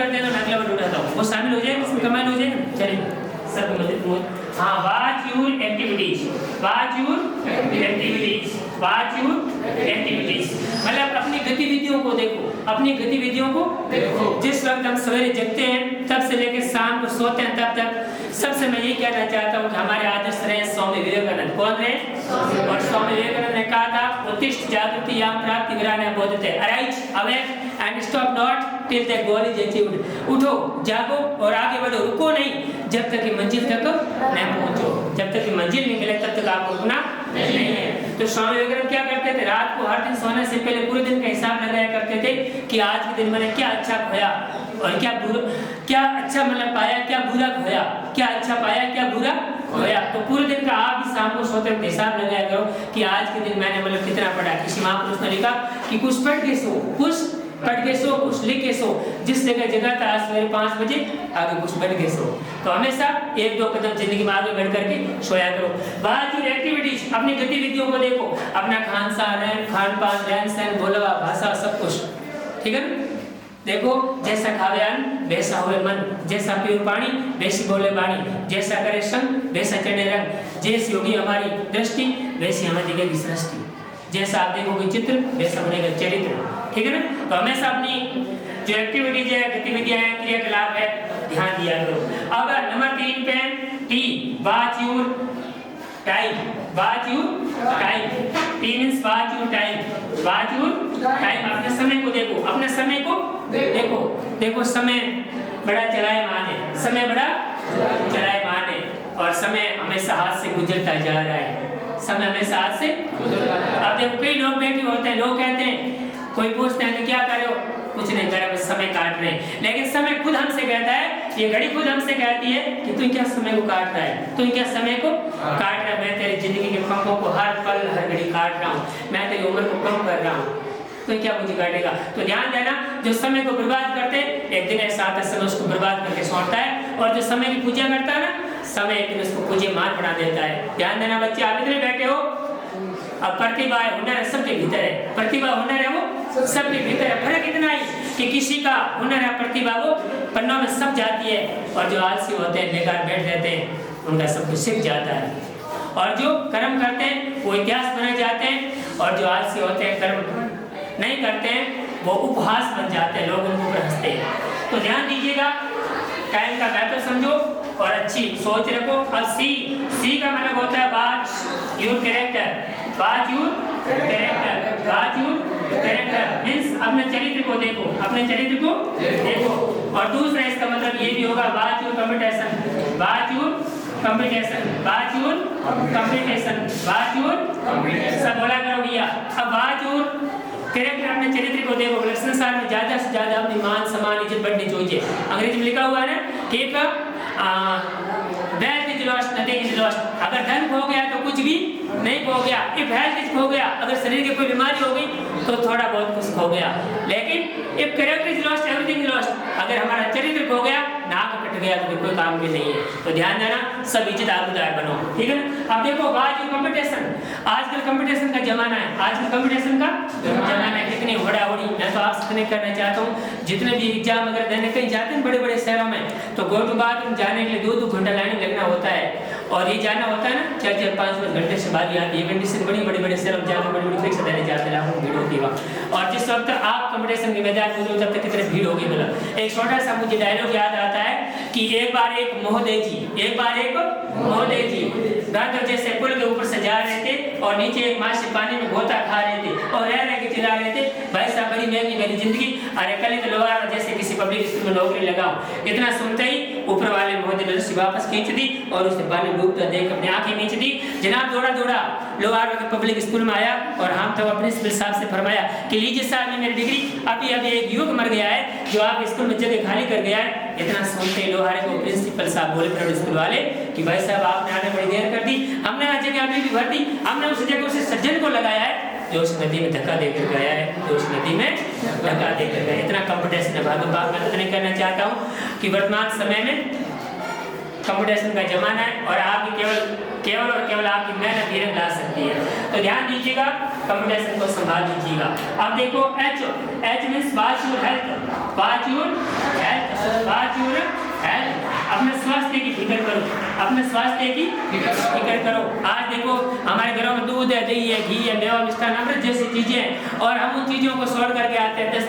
कर देना, मैं अगला वर्ड उठाता हूँ, वो शामिल हो जाएगा, उसमें कमाल हो जाएगा। चलिए सब हाँ, watch your activities, watch your activities, watch your activities, मतलब अपनी गतिविधियों को देखो, अपनी गतिविधियों को देखो। जिस वक्त हम सवेरे जगते हैं तब से लेकर शाम को सोते हैं तब तक सबसे मैं ये कहना चाहता हूँ कि हमारे आदर्श रहे स्वामी विवेकानंद। कौन रहे? और स्वामी विवेकानंद ने कहा था, उत्तिष्ठ जागृति याम प्राप्ति विराने बोधते, arise awake and stop not till the goal is achieved. उठो, जागो और आगे बढ़ो, रुको नहीं जब तक कि मंजिल तक न पहुंचो। जब तक कि मंजिल नहीं मिले तब तक आपको रुकना नहीं है। तो स्वामी विवेकानंद क्या करते थे? रात को हर दिन सोने से पहले पूरे दिन का हिसाब लगाया करते थे कि आज के दिन मैंने क्या अच्छा खोया और क्या अच्छा मतलब पाया, क्या बुरा खोया, क्या अच्छा पाया, क्या बुरा खोया। तो पूरे दिन का आप भी शाम को सोते वक्त हिसाब लगाया करो कि आज के दिन मैंने मतलब कितना पढ़ा। किसी महापुरुष ने लिखा कि कुछ पढ़ के सो, कुछ पढ़ के सो, कुछ लिख के सो, जिस जगह था आज सवेरे 5 बजे आगे कुछ बढ़ के सो। तो हमेशा 1-2 कदम जिंदगी में आगे बढ़ करके सोया करो। बात की एक्टिविटीज, अपनी गतिविधियों को देखो, अपना खान पान, रहन सहन, बोलवा भाषा, सब कुछ ठीक है ना। देखो, जैसा खावे अन्न वैसा होवे मन, जैसा पीवे पानी वैसी बोले वाणी, जैसा करे संग वैसा चढ़े रंग, जैसी होगी हमारी दृष्टि वैसी हमें दिखेगी सृष्टि, जैसा आप देखोगे चित्र वैसा बनेगा चरित्र, ठीक है ना। तो हमेशा अपनी जो एक्टिविटीज है, गतिविधियां हैं, क्रियाकलाप है, ध्यान दिया करो। अब नंबर 3 पे T, watch your time, watch your time, T means watch your time, watch your time. अपने समय को देखो, अपने समय को देखो, देखो समय बड़ा चलायमान है, समय बड़ा चलायमान है और समय हमेशा हाथ से गुजरता जा रहा है, समय हमेशा हाथ से गुजरता जा रहा है। अब देखो कई लोग बैठे होते हैं, लोग कहते हैं, कोई पूछते हैं तो क्या कर रहे हो? कुछ नहीं कर रहा, बस समय काट रहे हैं। लेकिन समय खुद हमसे कहता है, ये घड़ी खुद हमसे कहती है कि तू क्या समय को काट रहा है, तू क्या समय को काट रहा है। मैं तेरी जिंदगी के पंखों को हर पल हर घड़ी काट रहा हूँ, मैं तेरी उम्र को कम कर रहा हूँ, तो क्या मुझे काटेगा। तो ध्यान देना, जो समय को बर्बाद करते एक दिन ऐसा आता है समय उसको बर्बाद करके छोड़ता है, और जो समय की पूजा करता है ना, समय एक दिन उसको पूजे मार बना देता है। ध्यान देना बच्चे, आप इतने बैठे हो, अब प्रतिभा है, हुनर है, सबके भीतर है। प्रतिभा हुनर है वो सबके भीतर है। फर्क इतना ही कि किसी का हुनर है, प्रतिभा वो पन्नों में सब जाती है, और जो आलसी होते हैं, बेकार बैठ रहते हैं, उनका सब कुछ सिक जाता है। और जो कर्म करते हैं वो इतिहास बने जाते हैं, और जो आलसी होते हैं, कर्म नहीं करते हैं, वो उपहास बन जाते हैं, लोग उनको पर हंसते हैं। तो ध्यान दीजिएगा, टाइम का बेहतर समझो और अच्छी सोच रखो। अब सी का मतलब होता है watch your character, watch your character, watch your character means अपने चरित्र को देखो, अपने चरित्र को देखो। और दूसरा इसका मतलब ये भी होगा watch your competition, watch your competition, watch your competition, watch your सब बोला करो भैया। अब वॉच योर कैरेक्टर, अपने चरित्र को देखो। संसार में ज्यादा से ज्यादा अपनी मान सम्मान इज्जत बढ़नी चाहिए। अंग्रेजी में लिखा हुआ है ना कि wealth is lost nothing is lost, अगर धन खो गया तो कुछ भी नहीं खो गया। इफ हेल्थ इज खो गया, अगर शरीर की कोई बीमारी हो गई तो थोड़ा बहुत कुछ खो गया। लेकिन if character is lost everything is lost, अगर हमारा चरित्र खो गया, नाक कट गया तो कोई काम भी नहीं है। तो ध्यान देना, सब इज्जत आबूदार बनो, ठीक है ना। अब देखो आज कंपटीशन, आजकल कंपटीशन का जमाना है, आजकल कंपटीशन का जमाना है। कितनी होड़ा होड़ी, मैं तो आपसे कनेक्ट करना चाहता हूँ, जितने भी एग्जाम अगर देने कहीं जाते हैं बड़े बड़े शहरों में, तो गो टू बाथरूम जाने के लिए 2-2 घंटा लाइन लगना होता है। और ये जाना होता है ना 4-4, 5-5 घंटे से बाद आती है। कंडीशन बड़े शहरों में जाकर बड़ी परीक्षा देने जाते हैं, लाखों भीड़ होती है वहाँ। और जिस वक्त आप कंपटीशन के मैदान में तब तक कितनी भीड़ होगी। मतलब एक छोटा सा मुझे डायलॉग याद आता है कि एक बार एक महोदय जी गांधर जैसे पुल के ऊपर से जा रहे थे, और नीचे एक मासी पानी में गोता खा रहे थे, और रह के चिल्ला रहे थे, भाई साहब बड़ी महंगी मेरी जिंदगी, अरे कल तो लोहार जैसे किसी पब्लिक स्कूल में नौकरी लगाऊं। इतना सुनते ही ऊपर वाले महोदय ने रस्सी वापस खींच दी और उसे पानी डूबता देख अपनी आंखें मींच दी। जनाब दौड़ा लोहार के पब्लिक स्कूल में आया, और हम तो प्रिंसिपल साहब से फरमाया कि लीजिए साहब, मेरी डिग्री अभी एक युवक मर गया है जो आप स्कूल में जगह खाली कर गया है। इतना सुनते लोहारे को प्रिंसिपल साहब बोले प्राइवेट स्कूल वाले कि भाई साहब आपने आने बड़ी देर कर दी, हमने आज जगह अभी भी भर दी, हमने उस जगह उसे सज्जन को लगाया है जो उस नदी में धक्का देकर गया है, जो उस नदी में धक्का देकर गया। इतना कंपटीशन है। भागो भाग मैं नहीं करना चाहता हूँ कि वर्तमान समय में कंपटीशन का जमाना है, और आपकी केवल आपकी मेहनत धीरे ला सकती है। तो ध्यान दीजिएगा, कंपटीशन को संभाल लीजिएगा। अब देखो H means watch your health, watch your health. स्वास्थ्य की फिक्र करो, अपने स्वास्थ्य की फिक्र करो। आज देखो हमारे घरों में दूध है, दही है, घी है, मेवा मिष्ठान अमृत जैसी चीजें हैं और हम उन चीजों को छोड़ करके आते हैं 10